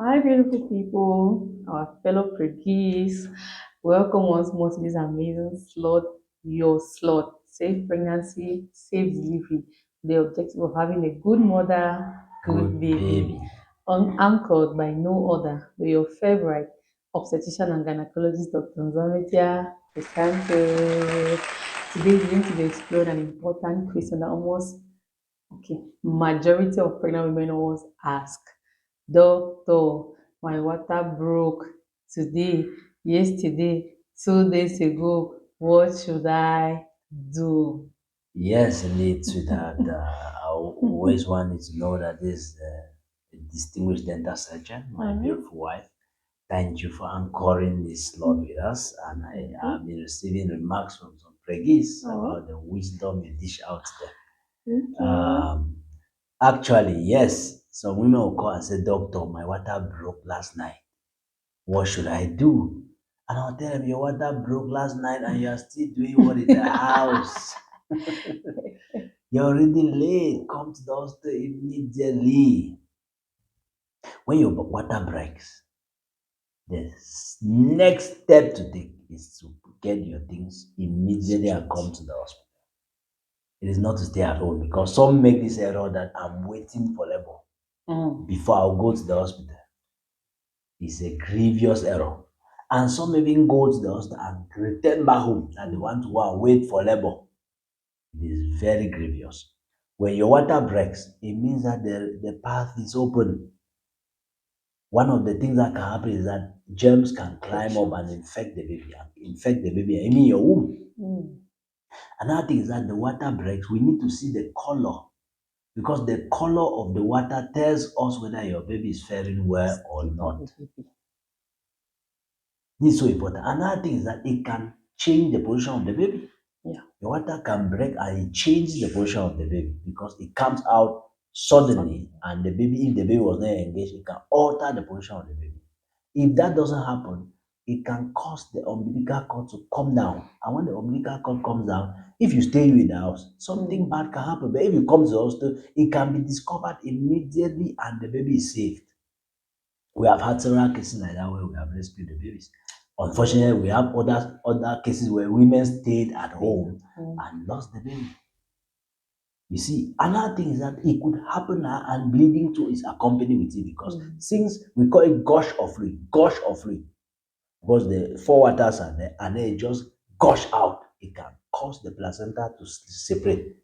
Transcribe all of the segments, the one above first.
Hi, beautiful people, our fellow preggies. Welcome once more to this amazing slot, your slot. Safe pregnancy, safe delivery. The objective of having a good mother, good Good baby. baby. Anchored by no other but your favorite obstetrician and gynecologist, Dr. Nzometia Crysantus. Today is going to be exploring an important question that almost majority of pregnant women always ask. Doctor, my water broke today, yesterday, 2 days ago. What should I do? Yes, indeed, sweetheart. I always wanted to know that this a distinguished dental surgeon, my Alright. beautiful wife. Thank you for anchoring this slot with us. And I Okay. have been receiving remarks from some preggies Oh, about the wisdom you dish out thank there. you. Actually, yes, some women will call and say, Doctor, my water broke last night. What should I do? And I'll tell them, your water broke last night and you're still doing what in the house? You're already late. Come to the hospital immediately. When your water breaks, the next step to take is to get your things immediately and come to the hospital. It is not to stay at home because some make this error that I'm waiting for labor Mm. before I'll go to the hospital. It's a grievous error. And some even go to the hospital and return back home that they want to go and wait for labor. It is very grievous. When your water breaks, it means that the path is open. One of the things that can happen is that germs can climb up and infect the baby, I mean your womb. Mm. Another thing is that the water breaks, we need to see the color because the color of the water tells us whether your baby is faring well or State of the not. baby. This is so important. Another thing is that it can change the position of the baby. Yeah. The water can break and it changes the position of the baby because it comes out suddenly and the baby, if the baby was not engaged, it can alter the position of the baby. If that doesn't happen, it can cause the umbilical cord to come down. And when the umbilical cord comes down, if you stay in the house, something Mm. bad can happen. But if you come to the hospital, it can be discovered immediately and the baby is saved. We have had several cases like that where we have rescued the babies. Unfortunately, we have other cases where women stayed at home Mm. and lost the baby. You see, another thing is that it could happen and bleeding too is accompanied with it because Mm. since we call it gush of fluid, because the four waters are there and then it just gush out, it can cause the placenta to separate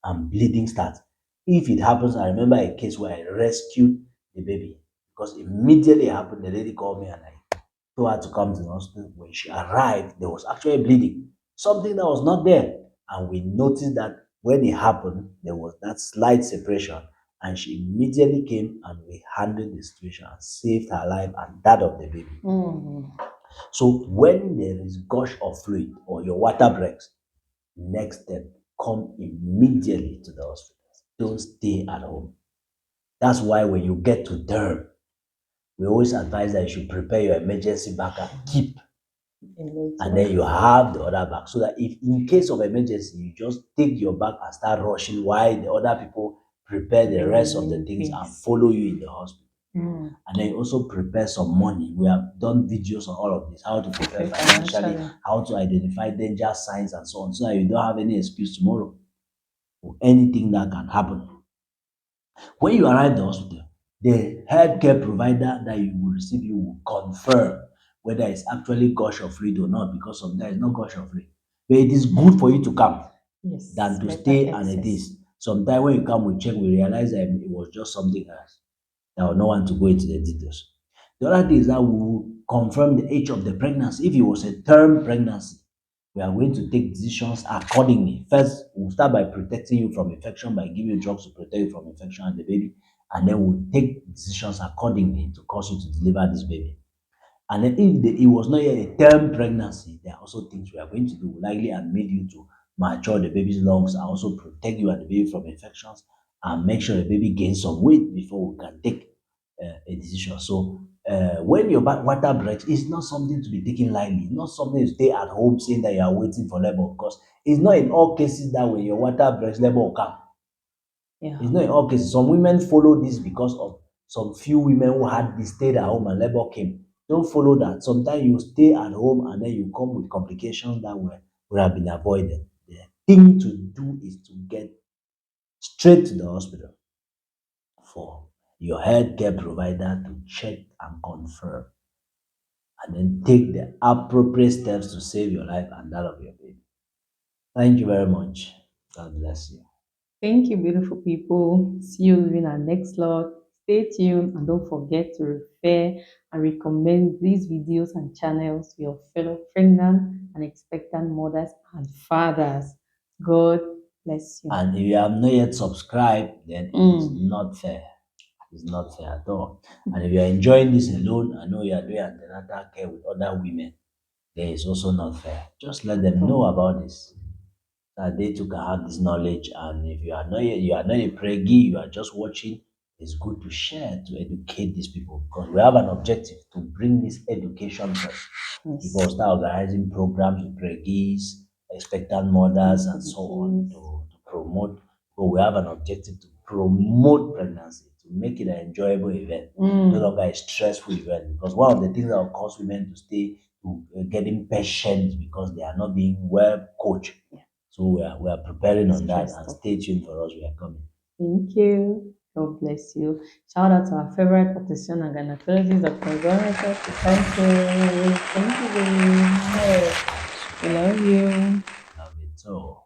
and bleeding starts. If it happens, I remember a case where I rescued the baby because immediately it happened, the lady called me and I told her to come to the hospital. When she arrived, there was actually bleeding, something that was not there. And we noticed that when it happened, there was that slight separation. And she immediately came and we handled the situation and saved her life and that of the baby. Mm. So when there is gush of fluid or your water breaks, next step, come immediately to the hospital. Don't stay at home. That's why when you get to derm, we always advise that you should prepare your emergency bag and keep, and then you have the other bag so that if in case of emergency, you just take your bag and start rushing while the other people prepare the rest of the Remaining things and things. follow you in the hospital. Mm. And then you also prepare some money. We have done videos on all of this, how to prepare Prepare financially, financially. how to identify danger signs and so on, so that you don't have any excuse tomorrow for anything that can happen. When you arrive at the hospital, the healthcare provider that you will receive you will confirm whether it's actually gush of fluid or not, because sometimes it's not gush of fluid. But it is good for you to come Yes, than to better stay and it excess. is. Sometimes when you come, we check, we realize that it was just something else. I will not want to go into the details. The other thing is that we will confirm the age of the pregnancy. If it was a term pregnancy, we are going to take decisions accordingly. First, we'll start by protecting you from infection by giving you drugs to protect you from infection and the baby. And then we'll take decisions accordingly to cause you to deliver this baby. And then if it was not yet a term pregnancy, there are also things we are going to do. We'll likely admit you to mature the baby's lungs and also protect you and the baby from infections and make sure the baby gains some weight before we can take a decision. So when your water breaks, it's not something to be taken lightly. It's not something to stay at home saying that you are waiting for labor because it's not in all cases that when your water breaks, labor will come. Yeah. It's not in all cases. Some women follow this because of some few women who had this stayed at home and labor came. Don't follow that. Sometimes you stay at home and then you come with complications that would have been avoided. The thing to do is to get straight to the hospital for your healthcare provider to check and confirm, and then take the appropriate steps to save your life and that of your baby. Thank you very much. God bless you. Thank you, beautiful people. See you in our next lot. Stay tuned and don't forget to refer and recommend these videos and channels to your fellow pregnant and expectant mothers and fathers. God bless you. And if you have not yet subscribed, then it is Mm. not fair. It's not fair at all. And if you are enjoying this alone, I know you are doing antenatal care with other women, then it's also not fair. Just let them know So, about this. That they too can have this knowledge. And if you are not a preggy, you are just watching, it's good to share to educate these people, because we have an objective to bring this education first. yes. People start organizing programs with preggies, expectant mothers, and so on Yes. to promote. But we have an objective to promote pregnancy, to make it an enjoyable event, no Mm. longer a stressful event. Because one of the things that will cause women to stay to getting patient because they are not being well coached. So we are preparing on that, Stressed and up. stay tuned for us. We are coming. Thank you. God bless you. Shout out to our favorite obstetrician and gynecologist, Dr. Nzometia Crysantus. Thank you very much. We love you. Love it. So